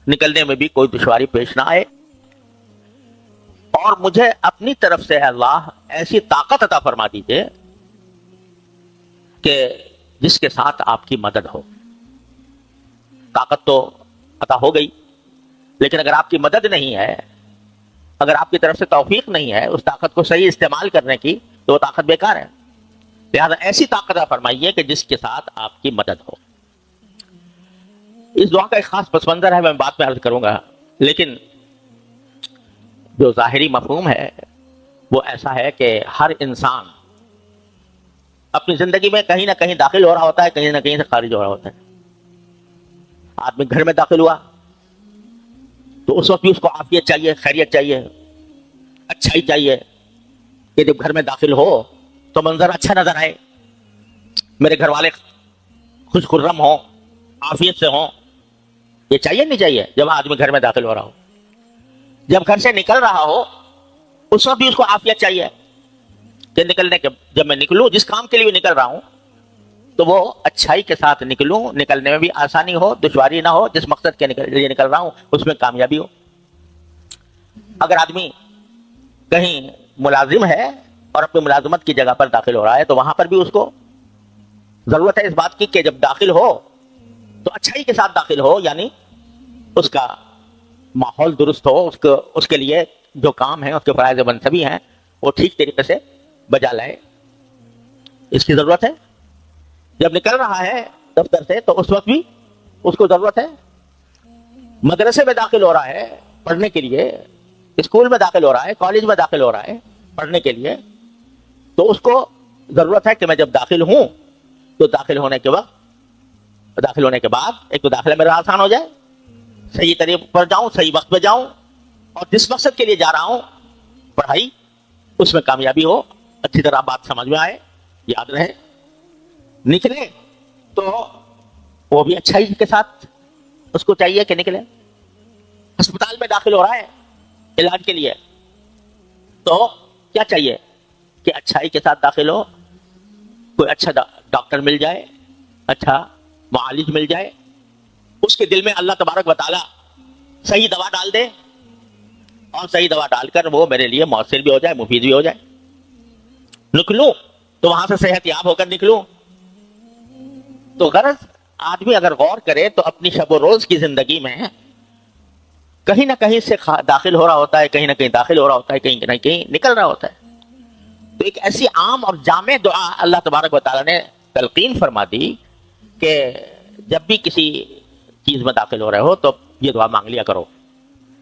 نکلنے میں بھی کوئی دشواری پیش نہ آئے، اور مجھے اپنی طرف سے اللہ ایسی طاقت عطا فرما دیجئے کہ جس کے ساتھ آپ کی مدد ہو۔ طاقت تو عطا ہو گئی، لیکن اگر آپ کی مدد نہیں ہے، اگر آپ کی طرف سے توفیق نہیں ہے اس طاقت کو صحیح استعمال کرنے کی، تو وہ طاقت بیکار ہے۔ لہذا ایسی طاقت عطا فرمائیے کہ جس کے ساتھ آپ کی مدد ہو۔ اس دعا کا ایک خاص پس منظر ہے، میں بعد میں عرض کروں گا، لیکن جو ظاہری مفہوم ہے وہ ایسا ہے کہ ہر انسان اپنی زندگی میں کہیں نہ کہیں داخل ہو رہا ہوتا ہے، کہیں نہ کہیں سے خارج ہو رہا ہوتا ہے۔ آدمی گھر میں داخل ہوا تو اس وقت بھی اس کو عافیت چاہیے، خیریت چاہیے، اچھائی چاہیے، کہ جب گھر میں داخل ہو تو منظر اچھا نظر آئے، میرے گھر والے خوش خرم ہوں، عافیت سے ہوں۔ یہ چاہیے نہیں چاہیے جب آدمی گھر میں داخل ہو رہا ہو؟ جب گھر سے نکل رہا ہو اس وقت بھی اس کو عافیت چاہیے کہ نکلنے کے، جب میں نکلوں جس کام کے لیے نکل رہا ہوں تو وہ اچھائی کے ساتھ نکلوں، نکلنے میں بھی آسانی ہو، دشواری نہ ہو، جس مقصد کے لیے نکل رہا ہوں اس میں کامیابی ہو۔ اگر آدمی کہیں ملازم ہے اور اپنی ملازمت کی جگہ پر داخل ہو رہا ہے تو وہاں پر بھی اس کو ضرورت ہے اس بات کی کہ جب داخل ہو تو اچھائی کے ساتھ داخل ہو، یعنی اس کا ماحول درست ہو، اس کے لیے جو کام ہے، اس کے فرائض منصبی ہیں، وہ ٹھیک طریقے سے بجا لائے، اس کی ضرورت ہے۔ جب نکل رہا ہے دفتر سے تو اس وقت بھی اس کو ضرورت ہے۔ مدرسے میں داخل ہو رہا ہے پڑھنے کے لیے، اسکول میں داخل ہو رہا ہے، کالج میں داخل ہو رہا ہے پڑھنے کے لیے، تو اس کو ضرورت ہے کہ میں جب داخل ہوں تو داخل ہونے کے بعد ایک تو داخلہ میرا آسان ہو جائے، صحیح طریقے پر جاؤں، صحیح وقت پہ جاؤں، اور جس مقصد کے لیے جا رہا ہوں پڑھائی، اس میں کامیابی ہو، اچھی طرح بات سمجھ میں آئے، یاد رہے۔ نکلے تو وہ بھی اچھائی کے ساتھ اس کو چاہیے کہ نکلے۔ ہسپتال میں داخل ہو رہا ہے علاج کے لیے تو کیا چاہیے کہ اچھائی کے ساتھ داخل ہو، کوئی اچھا ڈاکٹر مل جائے، اچھا معالج مل جائے، اس کے دل میں اللہ تبارک و تعالی صحیح دوا ڈال دے، اور صحیح دوا ڈال کر وہ میرے لیے مؤثر بھی ہو جائے، مفید بھی ہو جائے۔ نکلوں تو وہاں سے صحت یاب ہو کر نکلوں۔ تو غرض آدمی اگر غور کرے تو اپنی شب و روز کی زندگی میں کہیں نہ کہیں سے داخل ہو رہا ہوتا ہے، کہیں نہ کہیں داخل ہو رہا ہوتا ہے، کہیں نہ کہیں نکل رہا ہوتا ہے۔ تو ایک ایسی عام اور جامع دعا اللہ تبارک و تعالیٰ نے تلقین فرما دی کہ جب بھی کسی چیز میں داخل ہو رہے ہو تو یہ دعا مانگ لیا کرو،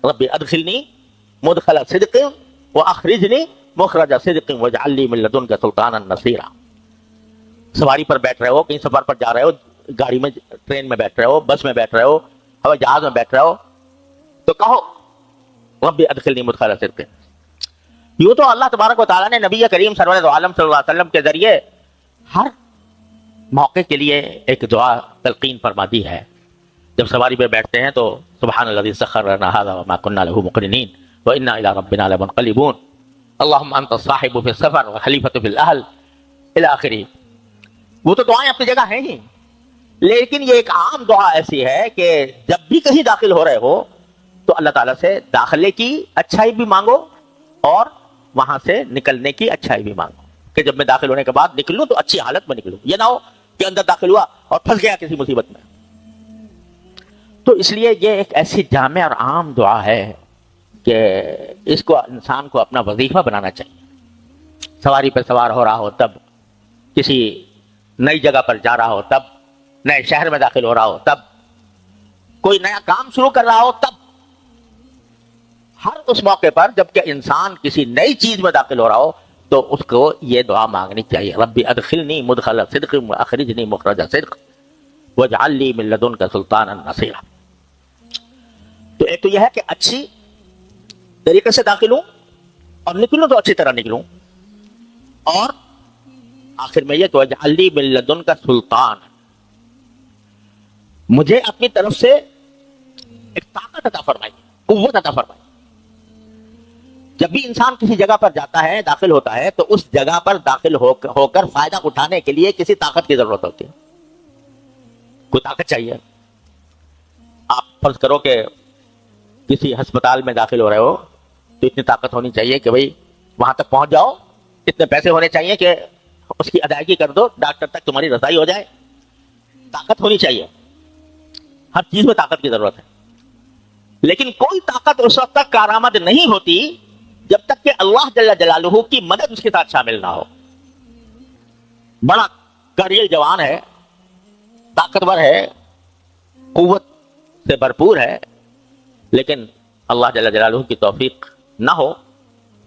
رب ادخلنی مدخل صدق واخرجنی مخرج صدق واجعل لی من لدنک سلطانا نصیرا۔ سواری پر بیٹھ رہے ہو، کہیں سفر پر جا رہے ہو، گاڑی میں، ٹرین میں بیٹھ رہے ہو، بس میں بیٹھ رہے ہو، ہوائی جہاز میں بیٹھ رہے ہو، تو کہو رب ادخلنی مدخل صدق۔ یوں تو اللہ تبارک و تعالیٰ نے نبی کریم سرور عالم صلی اللہ علیہ وسلم کے ذریعے ہر موقع کے لیے ایک دعا تلقین فرما دی ہے۔ جب سواری پہ بیٹھتے ہیں تو سبحان الذی سخر لنا ھذا وما كنا له مقرنین وانا الى ربنا لمنقلبون، اللهم انت الصاحب في السفر والخلیفۃ في الاهل الى آخری۔ وہ تو دعائیں اپنی جگہ ہیں ہی، لیکن یہ ایک عام دعا ایسی ہے کہ جب بھی کہیں داخل ہو رہے ہو تو اللہ تعالیٰ سے داخلے کی اچھائی بھی مانگو اور وہاں سے نکلنے کی اچھائی بھی مانگو، کہ جب میں داخل ہونے کے بعد نکلوں تو اچھی حالت میں نکلوں، یہ نہ ہو کہ اندر داخل ہوا اور پھنس گیا کسی مصیبت میں۔ تو اس لیے یہ ایک ایسی جامع اور عام دعا ہے کہ اس کو انسان کو اپنا وظیفہ بنانا چاہیے۔ سواری پہ سوار ہو رہا ہو تب، کسی نئی جگہ پر جا رہا ہو تب، نئے شہر میں داخل ہو رہا ہو تب، کوئی نیا کام شروع کر رہا ہو تب، ہر اس موقع پر جب کہ انسان کسی نئی چیز میں داخل ہو رہا ہو تو اس کو یہ دعا مانگنی چاہیے، رب ادخلنی مدخل صدق واخرجنی مخرج صدق واجعل لی من لدنک سلطانا نصیرا۔ تو ایک تو یہ ہے کہ اچھی طریقے سے داخل ہوں اور نکلوں تو اچھی طرح نکلوں، اور آخر میں یہ کہ واجعل لی من لدنک سلطان، مجھے اپنی طرف سے ایک طاقت عطا فرمائی، قوت عطا فرمائی۔ جب بھی انسان کسی جگہ پر جاتا ہے، داخل ہوتا ہے، تو اس جگہ پر داخل ہو کر فائدہ اٹھانے کے لیے کسی طاقت کی ضرورت ہوتی ہے، کوئی طاقت چاہیے۔ آپ فرض کرو کہ کسی ہسپتال میں داخل ہو رہے ہو تو اتنی طاقت ہونی چاہیے کہ بھئی وہاں تک پہنچ جاؤ، اتنے پیسے ہونے چاہیے کہ اس کی ادائیگی کر دو، ڈاکٹر تک تمہاری رسائی ہو جائے. طاقت ہونی چاہیے، ہر چیز میں طاقت کی ضرورت ہے. لیکن کوئی طاقت اس وقت تک کارآمد نہیں ہوتی جب تک کہ اللہ جل جلالہ کی مدد اس کے ساتھ شامل نہ ہو. بڑا کاریل جوان ہے، طاقتور ہے، قوت سے بھرپور ہے، لیکن اللہ جل جلالہ کی توفیق نہ ہو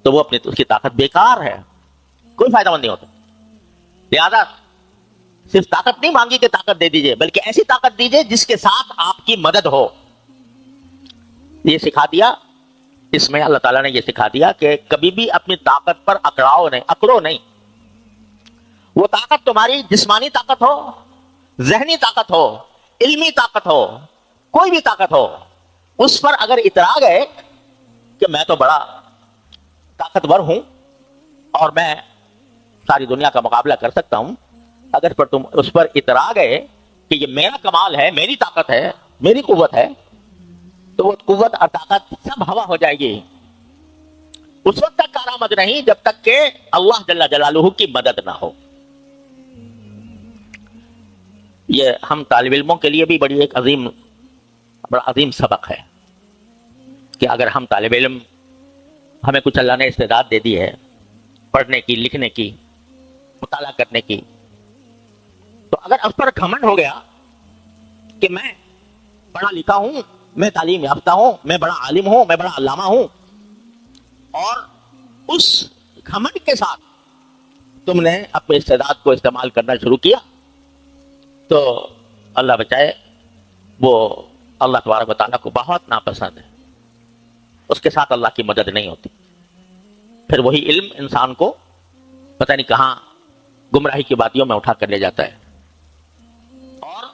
تو وہ اس کی طاقت بیکار ہے، کوئی فائدہ مند نہیں ہوتا. لہذا صرف طاقت نہیں مانگی کہ طاقت دے دیجئے، بلکہ ایسی طاقت دیجئے جس کے ساتھ آپ کی مدد ہو. یہ سکھا دیا اس میں، اللہ تعالیٰ نے یہ سکھا دیا کہ کبھی بھی اپنی طاقت پر اکڑو نہیں. وہ طاقت تمہاری جسمانی طاقت ہو، ذہنی طاقت ہو، علمی طاقت ہو، کوئی بھی طاقت ہو، اس پر اگر اترا گئے کہ میں تو بڑا طاقتور ہوں اور میں ساری دنیا کا مقابلہ کر سکتا ہوں، اگر پر تم اس پر اترا گئے کہ یہ میرا کمال ہے، میری طاقت ہے، میری قوت ہے، تو وہ قوت اور طاقت سب ہوا ہو جائے گی. اس وقت تک کارآمد نہیں جب تک کہ اللہ جل جلالہ کی مدد نہ ہو. یہ ہم طالب علموں کے لیے بھی بڑا عظیم سبق ہے کہ اگر ہم طالب علم، ہمیں کچھ اللہ نے استعداد دے دی ہے پڑھنے کی، لکھنے کی، مطالعہ کرنے کی، تو اگر اس پر گھمنڈ ہو گیا کہ میں پڑھا لکھا ہوں، میں تعلیم یافتہ ہوں، میں بڑا عالم ہوں، میں بڑا علامہ ہوں، اور اس گھمنڈ کے ساتھ تم نے اپنے استعداد کو استعمال کرنا شروع کیا، تو اللہ بچائے وہ اللہ تبارک و تعالیٰ کو بہت ناپسند ہے. اس کے ساتھ اللہ کی مدد نہیں ہوتی. پھر وہی علم انسان کو پتہ نہیں کہاں گمراہی کی وادیوں میں اٹھا کر لے جاتا ہے. اور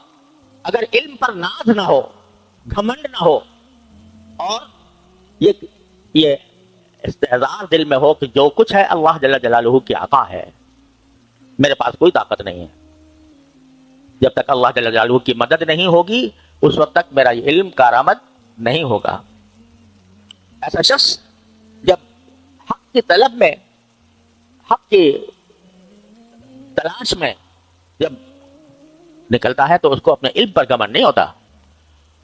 اگر علم پر ناز نہ ہو، گھمنڈ نہ ہو، اور یہ استحضار دل میں ہو کہ جو کچھ ہے اللہ جل جلالہ کی عطا ہے، میرے پاس کوئی طاقت نہیں ہے، جب تک اللہ جل جلالہ کی مدد نہیں ہوگی اس وقت تک میرا یہ علم کارآمد نہیں ہوگا. ایسا شخص جب حق کی طلب میں، حق کی تلاش میں جب نکلتا ہے تو اس کو اپنے علم پر گمنڈ نہیں ہوتا،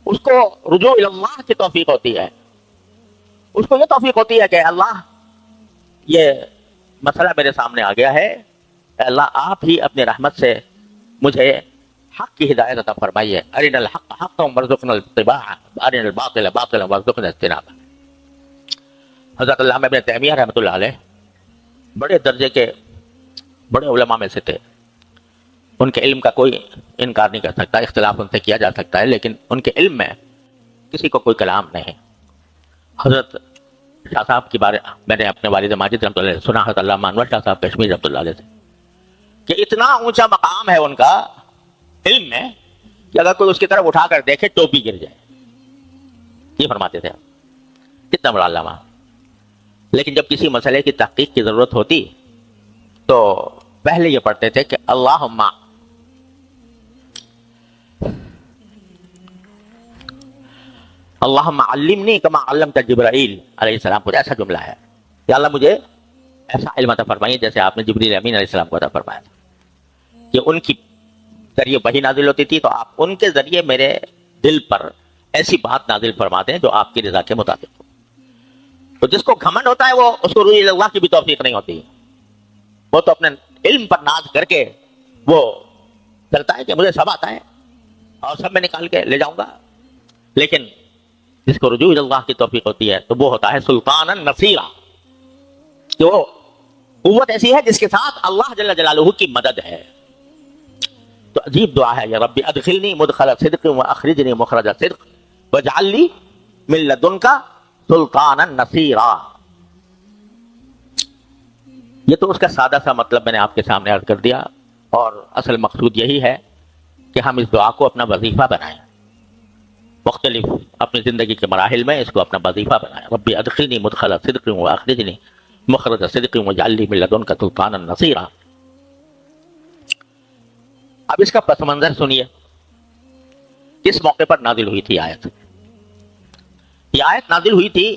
اس کو رجوع اللہ کی توفیق ہوتی ہے. اس کو یہ توفیق ہوتی ہے کہ اللہ یہ مسئلہ میرے سامنے آ گیا ہے، اے اللہ آپ ہی اپنی رحمت سے مجھے حق کی ہدایت عطا فرمائیے. ارنا الحق حقا وارزقنا اتباعہ وارنا الباطل باطلا وارزقنا اجتنابہ. حضرت علامہ ابن تیمیہ رحمۃ اللہ علیہ بڑے درجے کے بڑے علماء میں سے تھے. ان کے علم کا کوئی انکار نہیں کر سکتا، اختلاف ان سے کیا جا سکتا ہے، لیکن ان کے علم میں کسی کو کوئی کلام نہیں. حضرت شاہ صاحب کی بارے میں نے اپنے والد ماجد رحمۃ اللہ علیہ سنا، حضرت علامہ انور شاہ صاحب کشمیر رحمۃ اللہ علیہ سے، کہ اتنا اونچا مقام ہے ان کا علم میں کہ اگر کوئی اس کی طرف اٹھا کر دیکھے ٹوپی گر جائے. یہ فرماتے تھے کتنا بڑا علامہ. لیکن جب کسی مسئلے کی تحقیق کی ضرورت ہوتی تو پہلے یہ پڑھتے تھے کہ اللہم علمنی کما علمت جبرائیل علیہ السلام. کچھ ایسا جملہ ہے کہ اللہ مجھے ایسا علم عطا فرمائیے جیسے آپ نے جبریل امین علیہ السلام کو عطا فرمایا تھا. کہ ان کی ذریعے وحی نازل ہوتی تھی تو آپ ان کے ذریعے میرے دل پر ایسی بات نازل فرماتے ہیں جو آپ کی رضا کے مطابق ہو. تو جس کو گھمنڈ ہوتا ہے وہ اس کو رجوع اللہ کی بھی توفیق نہیں ہوتی. وہ تو اپنے علم پر ناز کر کے وہ چلتا ہے کہ مجھے سب آتا ہے اور سب میں نکال کے لے جاؤں گا. لیکن جس کو رجوع اللہ کی توفیق ہوتی ہے تو وہ ہوتا ہے سلطانا نصیرا، کہ وہ قوت ایسی ہے جس کے ساتھ اللہ جل جلالہ کی مدد ہے. تو عجیب دعا ہے، یا رب ادخلنی مدخل صدق واخرجنی مخرج صدق واجعل لی من لدنک سلطانا نصیرا. یہ تو اس کا سادہ سا مطلب میں نے آپ کے سامنے عرض کر دیا، اور اصل مقصود یہی ہے کہ ہم اس دعا کو اپنا وظیفہ بنائیں. مختلف اپنی زندگی کے مراحل میں اس کو اپنا وظیفہ بنائیں. رب ادخلنی مدخل صدق واخرجنی مخرج صدق واجعل لی من لدنک سلطانا نصیرا. اب اس کا پس منظر سنیے، کس موقع پر نازل ہوئی تھی آیت. یہ آیت نازل ہوئی تھی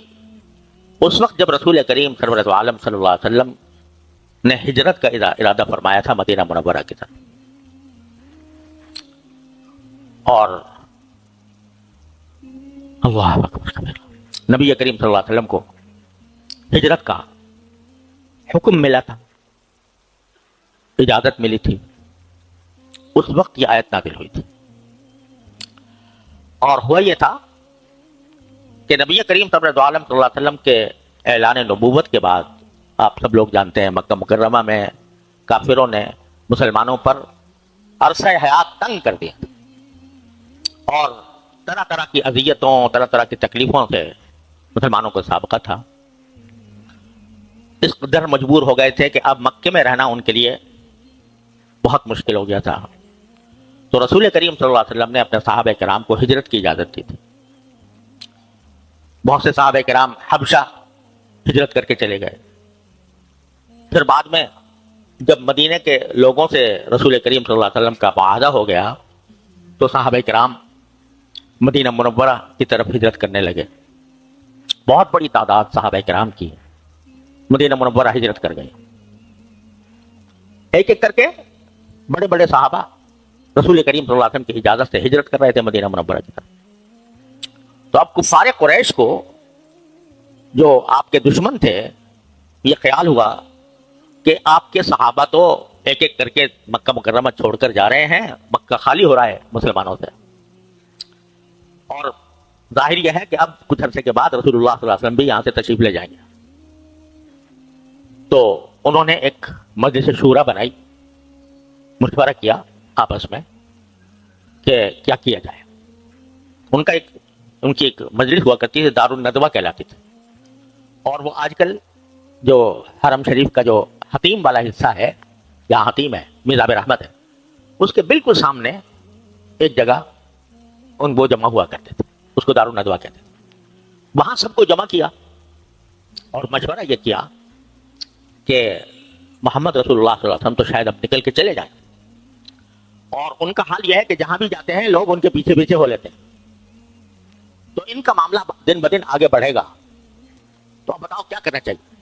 اس وقت جب رسول کریم سرورت عالم صلی اللہ علیہ وسلم نے ہجرت کا ارادہ فرمایا تھا مدینہ منورہ کی طرف، اور اللہ اکبر کبیرہ، نبی کریم صلی اللہ علیہ وسلم کو ہجرت کا حکم ملا تھا، اجازت ملی تھی، اس وقت یہ آیت نازل ہوئی تھی۔ اور ہوا یہ تھا کہ نبی کریم صلی اللہ علیہ وسلم کے اعلان نبوت کے بعد آپ سب لوگ جانتے ہیں مکہ مکرمہ میں کافروں نے مسلمانوں پر عرصہ حیات تنگ کر دیا اور طرح طرح کی اذیتوں، طرح طرح کی تکلیفوں سے مسلمانوں کو سابقہ تھا۔ اس قدر مجبور ہو گئے تھے کہ اب مکے میں رہنا ان کے لیے بہت مشکل ہو گیا تھا۔ تو رسول کریم صلی اللہ علیہ وسلم نے اپنے صحابہ کرام کو ہجرت کی اجازت دی تھی۔ بہت سے صحابہ کرام حبشہ ہجرت کر کے چلے گئے۔ پھر بعد میں جب مدینے کے لوگوں سے رسول کریم صلی اللہ علیہ وسلم کا معاہدہ ہو گیا تو صحابہ کرام مدینہ منورہ کی طرف ہجرت کرنے لگے۔ بہت بڑی تعداد صحابہ کرام کی مدینہ منورہ ہجرت کر گئے۔ ایک ایک کر کے بڑے بڑے صحابہ رسول کریم صلی اللہ علیہ وسلم کی اجازت سے ہجرت کر رہے تھے مدینہ منورہ کی طرف۔ تو اب کفار قریش کو جو آپ کے دشمن تھے یہ خیال ہوا کہ آپ کے صحابہ تو ایک ایک کر کے مکہ مکرمہ چھوڑ کر جا رہے ہیں، مکہ خالی ہو رہا ہے مسلمانوں سے، اور ظاہر یہ ہے کہ اب کچھ عرصے کے بعد رسول اللہ صلی اللہ علیہ وسلم بھی یہاں سے تشریف لے جائیں گے۔ تو انہوں نے ایک مجلس شورا بنائی، مشورہ کیا آپس میں کہ کیا کیا جائے۔ ان کی ایک مجلس ہوا کرتی تھی، دار الندوہ کہلاتی تھی، اور وہ آج کل جو حرم شریف کا جو حتیم والا حصہ ہے، یہاں حتیم ہے، میزاب رحمت ہے، اس کے بالکل سامنے ایک جگہ وہ جمع ہوا کرتے تھے، اس کو دار الندوہ کہتے تھے۔ وہاں سب کو جمع کیا اور مشورہ یہ کیا کہ محمد رسول اللہ صلی اللہ علیہ وسلم تو شاید اب نکل کے چلے جائیں، اور ان کا حال یہ ہے کہ جہاں بھی جاتے ہیں لوگ ان کے پیچھے پیچھے ہو لیتے ہیں، تو ان کا معاملہ دن بدن آگے بڑھے گا، تو اب بتاؤ کیا کرنا چاہیے۔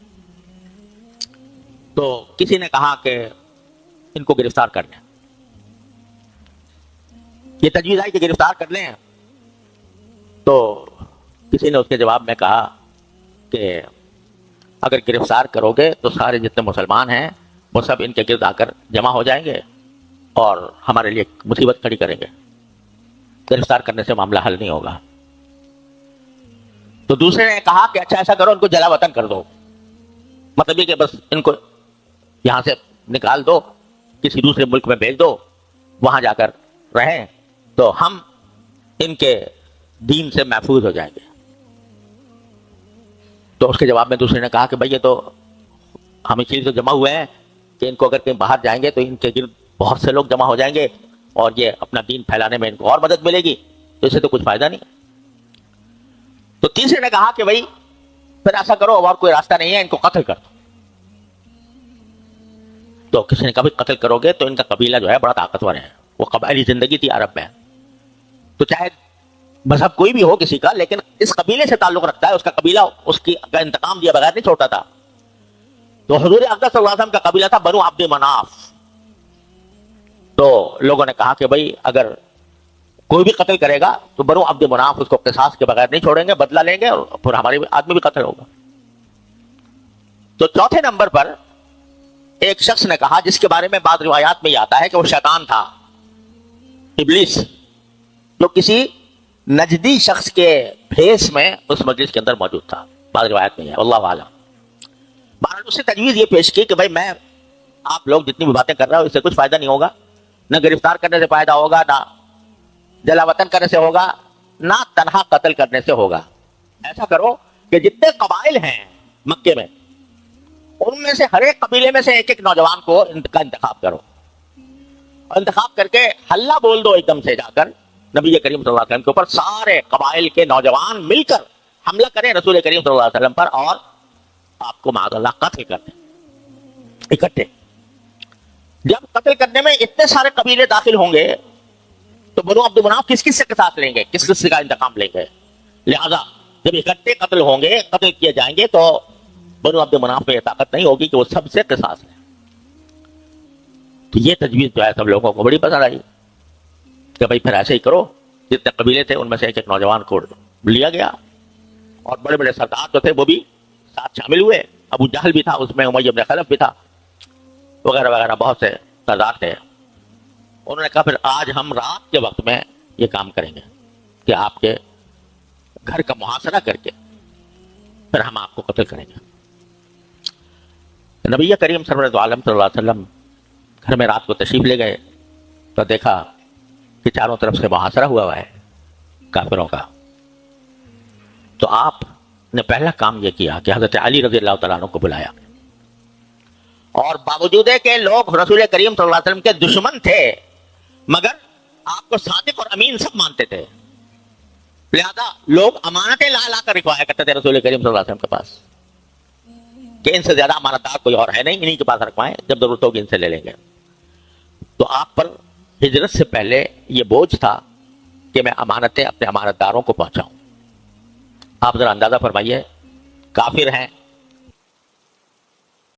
تو کسی نے کہا کہ ان کو گرفتار کر لیں، یہ تجویز آئی کہ گرفتار کر لیں۔ تو کسی نے اس کے جواب میں کہا کہ اگر گرفتار کرو گے تو سارے جتنے مسلمان ہیں وہ سب ان کے گرد آ کر جمع ہو جائیں گے اور ہمارے لیے مصیبت کھڑی کریں گے، گرفتار کرنے سے معاملہ حل نہیں ہوگا۔ تو دوسرے نے کہا کہ اچھا ایسا کرو، ان کو جلا وطن کر دو، مطلب یہ کہ بس ان کو یہاں سے نکال دو، کسی دوسرے ملک میں بھیج دو، وہاں جا کر رہیں تو ہم ان کے دین سے محفوظ ہو جائیں گے۔ تو اس کے جواب میں دوسرے نے کہا کہ بھئی یہ تو ہم اس چیز سے جمع ہوئے ہیں کہ ان کو اگر کہیں باہر جائیں گے تو ان کے گرد بہت سے لوگ جمع ہو جائیں گے اور یہ اپنا دین پھیلانے میں ان کو اور مدد ملے گی، تو اس سے تو کچھ فائدہ نہیں۔ تو تیسرے نے کہا کہ بھئی پھر ایسا کرو، اور کوئی راستہ نہیں ہے، ان کو قتل کر دو۔ تو کسی نے کہا قتل کرو گے تو ان کا قبیلہ جو ہے بڑا طاقتور ہے، وہ قبائلی زندگی تھی عرب میں، تو چاہے مذہب کوئی بھی ہو کسی کا، لیکن اس قبیلے سے تعلق رکھتا ہے، اس کا قبیلہ اس کی کا انتقام دیا بغیر نہیں چھوڑتا تھا۔ تو حضور اقدس صلی اللہ علیہ وسلم کا قبیلہ تھا بنو عبد مناف۔ تو لوگوں نے کہا کہ بھئی اگر کوئی بھی قتل کرے گا تو بنو عبد مناف اس کو قصاص کے بغیر نہیں چھوڑیں گے، بدلہ لیں گے اور پھر ہمارے آدمی بھی قتل ہوگا۔ تو چوتھے نمبر پر ایک شخص نے کہا، جس کے بارے میں بعض روایات میں یہ آتا ہے کہ وہ شیطان تھا، ابلیس، جو کسی نجدی شخص کے بھیس میں اس مجلس کے اندر موجود تھا، بعض روایت میں ہے، واللہ اعلم۔ بہرحال اس سے تجویز یہ پیش کی کہ بھائی میں آپ لوگ جتنی بھی باتیں کر رہے ہو اس سے کچھ فائدہ نہیں ہوگا، نہ گرفتار کرنے سے فائدہ ہوگا، نہ جلا وطن کرنے سے ہوگا، نہ تنہا قتل کرنے سے ہوگا۔ ایسا کرو کہ جتنے قبائل ہیں مکے میں ان میں سے ہر ایک قبیلے میں سے ایک ایک نوجوان کو کا انتخاب کرو، اور انتخاب کر کے حلہ بول دو ایک دم سے، جا کر نبی کریم صلی اللہ علیہ وسلم کے اوپر سارے قبائل کے نوجوان مل کر حملہ کریں رسول کریم صلی اللہ علیہ وسلم پر، اور آپ کو معاذ اللہ قتل کر دیں اکٹھے۔ جب قتل کرنے میں اتنے سارے قبیلے داخل ہوں گے تو بنو عبد مناف کس کس سے قصاص لیں گے، کس کس کا انتقام لیں گے؟ لہذا جب اکٹھے قتل ہوں گے، قتل کیے جائیں گے، تو بنو عبد مناف میں یہ طاقت نہیں ہوگی کہ وہ سب سے قصاص لیں۔ تو یہ تجویز جو ہے سب لوگوں کو بڑی پسند آئی کہ بھائی پھر ایسے ہی کرو۔ جتنے قبیلے تھے ان میں سے ایک ایک نوجوان کو لیا گیا، اور بڑے بڑے سردار جو تھے وہ بھی ساتھ شامل ہوئے۔ ابو جہل بھی تھا اس میں، امیہ بن خلف بھی تھا، وغیرہ وغیرہ بہت سے سردار تھے۔ انہوں نے کہا پھر آج ہم رات کے وقت میں یہ کام کریں گے کہ آپ کے گھر کا محاصرہ کر کے پھر ہم آپ کو قتل کریں گے۔ نبی کریم سرورت عالم صلی اللہ علیہ وسلم گھر میں رات کو تشریف لے گئے تو دیکھا کہ چاروں طرف سے محاصرہ ہوا ہے کافروں کا۔ تو آپ نے پہلا کام یہ کیا کہ حضرت علی رضی اللہ تعالیٰ عنہ کو بلایا، اور باوجود ہے کہ لوگ رسول کریم صلی اللہ علیہ وسلم کے دشمن تھے مگر آپ کو صادق اور امین سب مانتے تھے، لہذا لوگ امانتیں لا لا کر رکھوایا کرتے تھے رسول کریم صلی اللہ علیہ وسلم کے پاس کہ ان سے زیادہ امانتدار کوئی اور ہے نہیں، انہیں کے پاس رکھوائیں، جب ضرورت ہوگی ان سے لے لیں گے۔ تو آپ پر ہجرت سے پہلے یہ بوجھ تھا کہ میں امانتیں اپنے امانتداروں کو پہنچاؤں۔ آپ ذرا اندازہ فرمائیے، کافر ہیں،